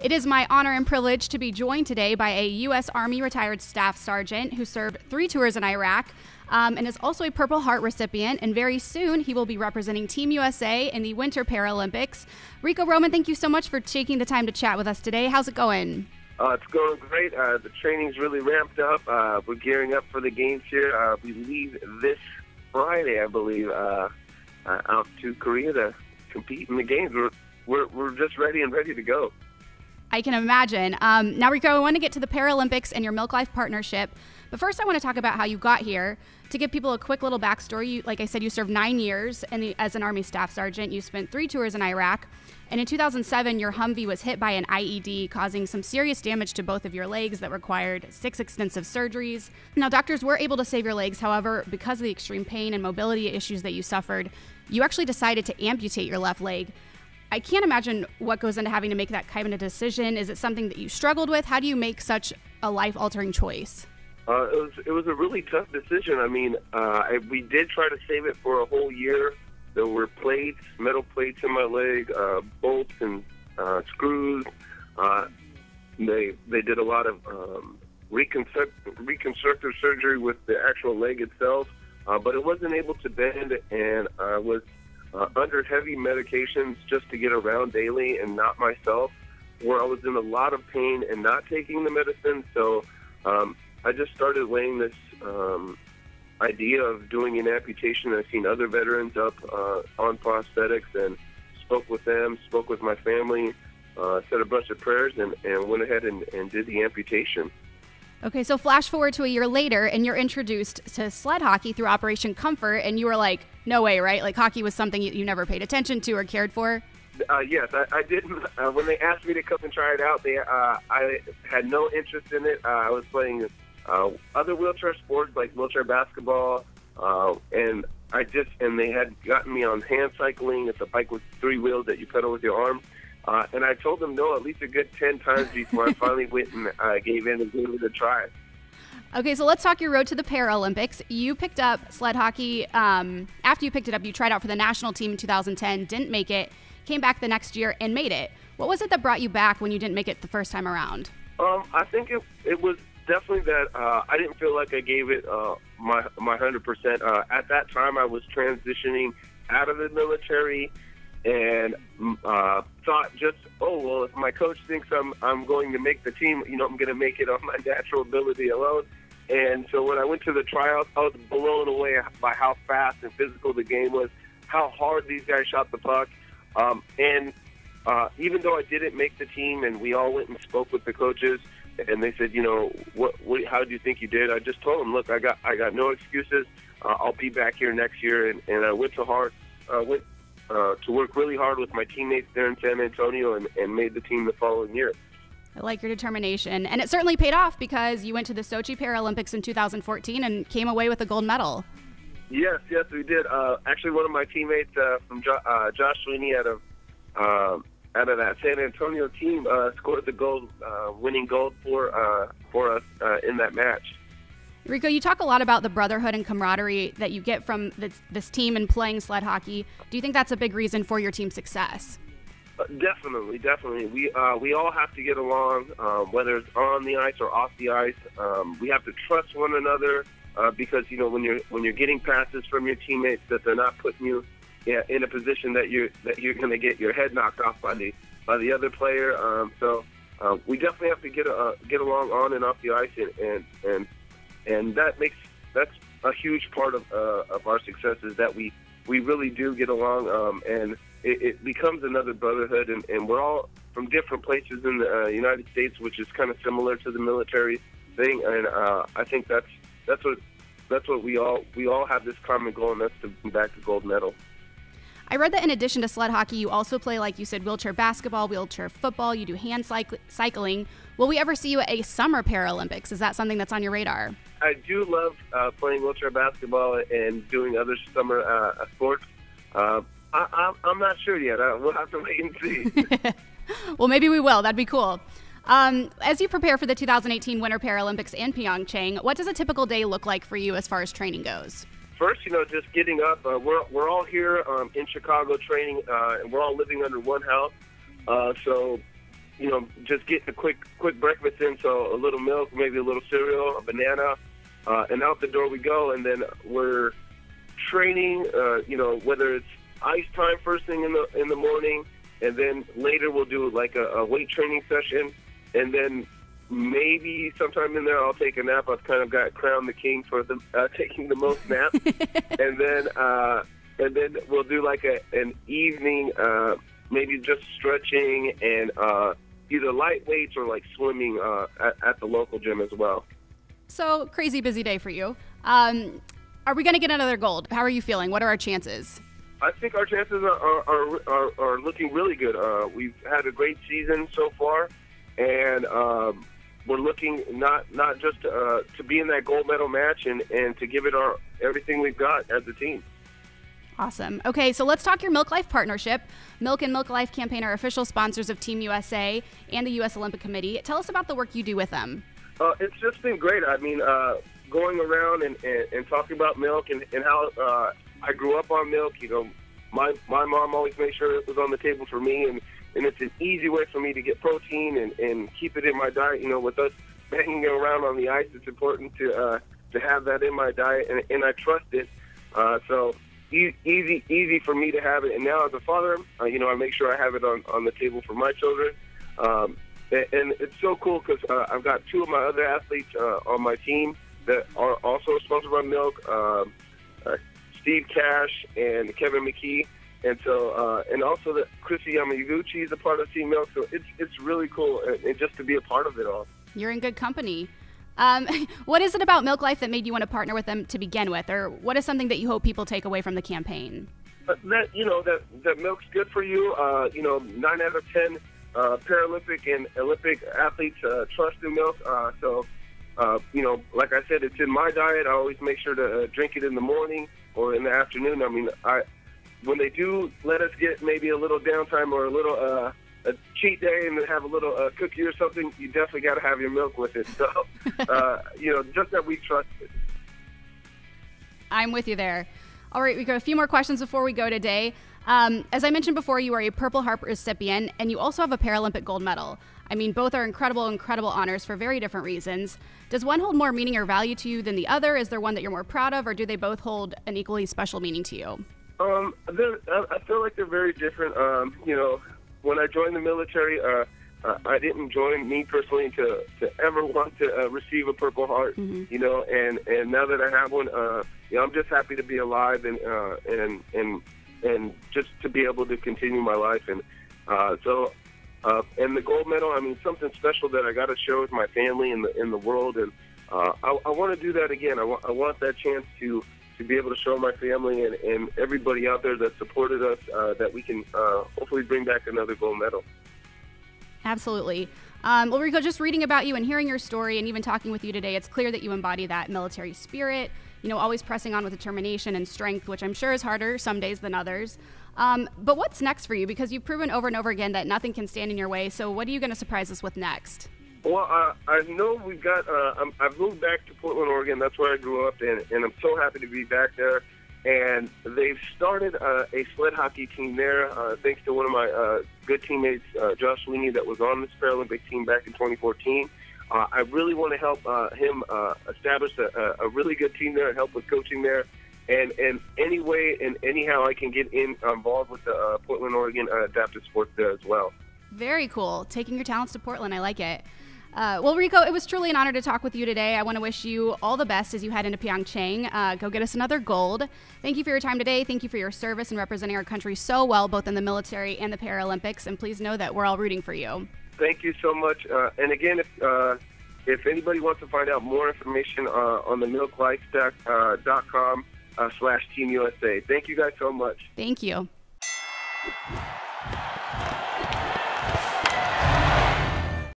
It is my honor and privilege to be joined today by a U.S. Army retired staff sergeant who served 3 tours in Iraq and is also a Purple Heart recipient. And very soon he will be representing Team USA in the Winter Paralympics. Rico Roman, thank you so much for taking the time to chat with us today. How's it going? It's going great. The training's really ramped up. We're gearing up for the games here. We leave this Friday, I believe, out to Korea to compete in the games. We're just ready to go. I can imagine. Now, Rico, I want to get to the Paralympics and your Milk Life partnership. But first, I want to talk about how you got here. To give people a quick little backstory, like I said, you served 9 years as an Army Staff Sergeant. You spent 3 tours in Iraq. And in 2007, your Humvee was hit by an IED, causing some serious damage to both of your legs that required 6 extensive surgeries. Now, doctors were able to save your legs. However, because of the extreme pain and mobility issues that you suffered, you actually decided to amputate your left leg. I can't imagine what goes into having to make that kind of decision. Is it something that you struggled with? How do you make such a life-altering choice? It was a really tough decision. I mean, we did try to save it for a whole year. There were plates, metal plates in my leg, bolts and screws. They did a lot of reconstructive surgery with the actual leg itself, but it wasn't able to bend, and I was under heavy medications just to get around daily and not myself, where I was in a lot of pain and not taking the medicine. So I just started weighing this idea of doing an amputation. I've seen other veterans up on prosthetics and spoke with them, spoke with my family, said a bunch of prayers, and went ahead and did the amputation. Okay, so flash forward to a year later, and you're introduced to sled hockey through Operation Comfort, and you were like, no way, right? Like, hockey was something you never paid attention to or cared for? Yes, I didn't. When they asked me to come and try it out, I had no interest in it. I was playing other wheelchair sports like wheelchair basketball, and they had gotten me on hand cycling. It's a bike with 3 wheels that you pedal with your arm. And I told them no at least a good 10 times before I finally went and gave in and gave it a try. Okay, so let's talk your road to the Paralympics. You picked up sled hockey. After you picked it up, you tried out for the national team in 2010, didn't make it, came back the next year and made it. What was it that brought you back when you didn't make it the first time around? I think it was definitely that I didn't feel like I gave it my 100%. At that time, I was transitioning out of the military and thought just, if my coach thinks I'm going to make the team, I'm going to make it on my natural ability alone. And so when I went to the tryouts, I was blown away by how fast and physical the game was, how hard these guys shot the puck. And even though I didn't make the team and we all went and spoke with the coaches, and they said, how do you think you did? I just told them, look, I got no excuses. I'll be back here next year. And I went to work really hard with my teammates there in San Antonio and made the team the following year. I like your determination. And it certainly paid off because you went to the Sochi Paralympics in 2014 and came away with a gold medal. Yes, we did. Actually, one of my teammates from Josh Sweeney out of that San Antonio team scored the gold, winning gold for us in that match. Rico, you talk a lot about the brotherhood and camaraderie that you get from this team and playing sled hockey. Do you think that's a big reason for your team's success? Definitely. We all have to get along, whether it's on the ice or off the ice. We have to trust one another because when you're getting passes from your teammates, that they're not putting you in a position that you're going to get your head knocked off by the other player. So we definitely have to get along on and off the ice, and that's a huge part of our success is that we really do get along, and it becomes another brotherhood, and we're all from different places in the United States, which is kind of similar to the military thing, and I think that's what we all have this common goal, and that's to bring back the gold medal. I read that in addition to sled hockey, you also play, like you said, wheelchair basketball, wheelchair football, you do hand cycling. Will we ever see you at a summer Paralympics? Is that something that's on your radar? I do love playing wheelchair basketball and doing other summer sports. I'm not sure yet. We'll have to wait and see. Well, maybe we will. That'd be cool. As you prepare for the 2018 Winter Paralympics in Pyeongchang, what does a typical day look like for you as far as training goes? First, just getting up. We're all here in Chicago training, and we're all living under one house. So just getting a quick breakfast in, so a little milk, maybe a little cereal, a banana, and out the door we go. And then we're training, whether it's ice time first thing in the morning, and then later we'll do like a weight training session, and then maybe sometime in there I'll take a nap. I've kind of got crowned the king for taking the most naps, and then we'll do like an evening, maybe just stretching and either light weights or like swimming at the local gym as well. So crazy busy day for you. Are we going to get another gold? How are you feeling? What are our chances? I think our chances are looking really good. We've had a great season so far, and we're looking not just to be in that gold medal match and to give it everything we've got as a team. Awesome. Okay, so let's talk your Milk Life partnership. Milk and Milk Life campaign are official sponsors of Team USA and the U.S. Olympic Committee. Tell us about the work you do with them. It's just been great. I mean, going around and talking about milk and how I grew up on milk. My mom always made sure it was on the table for me, and it's an easy way for me to get protein and keep it in my diet. With us banging around on the ice, it's important to have that in my diet, and I trust it. So easy for me to have it. And now as a father, I make sure I have it on the table for my children. And it's so cool because I've got two of my other athletes on my team that are also sponsored by Milk, Steve Cash and Kevin McKee. And so, and also that Chrissy Yamaguchi is a part of Team Milk. So it's really cool and just to be a part of it all. You're in good company. What is it about Milk Life that made you want to partner with them to begin with? Or what is something that you hope people take away from the campaign? That milk's good for you. 9 out of 10 Paralympic and Olympic athletes trust in milk. Like I said, it's in my diet. I always make sure to drink it in the morning or in the afternoon. I mean, when they do let us get maybe a little downtime or a little a cheat day and then have a little cookie or something, you definitely got to have your milk with it. So, just that we trust it. I'm with you there. All right, we got a few more questions before we go today. As I mentioned before, you are a Purple Heart recipient, and you also have a Paralympic gold medal. I mean, both are incredible honors for very different reasons. Does one hold more meaning or value to you than the other? Is there one that you're more proud of, or do they both hold an equally special meaning to you? I feel like they're very different. When I joined the military, I didn't join me personally to ever want to receive a Purple Heart. Mm-hmm. And now that I have one, I'm just happy to be alive and just to be able to continue my life. And and the gold medal, I mean, something special that I got to share with my family in the world. And I want to do that again. I want that chance to be able to show my family and everybody out there that supported us that we can hopefully bring back another gold medal. Absolutely. Well, Rico, just reading about you and hearing your story and even talking with you today, it's clear that you embody that military spirit, always pressing on with determination and strength, which I'm sure is harder some days than others. But what's next for you? Because you've proven over and over again that nothing can stand in your way. So what are you going to surprise us with next? Well, I know we've got, I've moved back to Portland, Oregon. That's where I grew up, and I'm so happy to be back there. And they've started a sled hockey team there, thanks to one of my good teammates, Josh Sweeney, that was on this Paralympic team back in 2014. I really want to help him establish a really good team there and help with coaching there. And any way and anyhow I can get involved with the Portland, Oregon adaptive sports there as well. Very cool. Taking your talents to Portland. I like it. Well, Rico, it was truly an honor to talk with you today. I want to wish you all the best as you head into Pyeongchang. Go get us another gold. Thank you for your time today. Thank you for your service and representing our country so well, both in the military and the Paralympics. And please know that we're all rooting for you. Thank you so much. And again, if anybody wants to find out more information on the milklife.com/Team USA. Thank you guys so much. Thank you.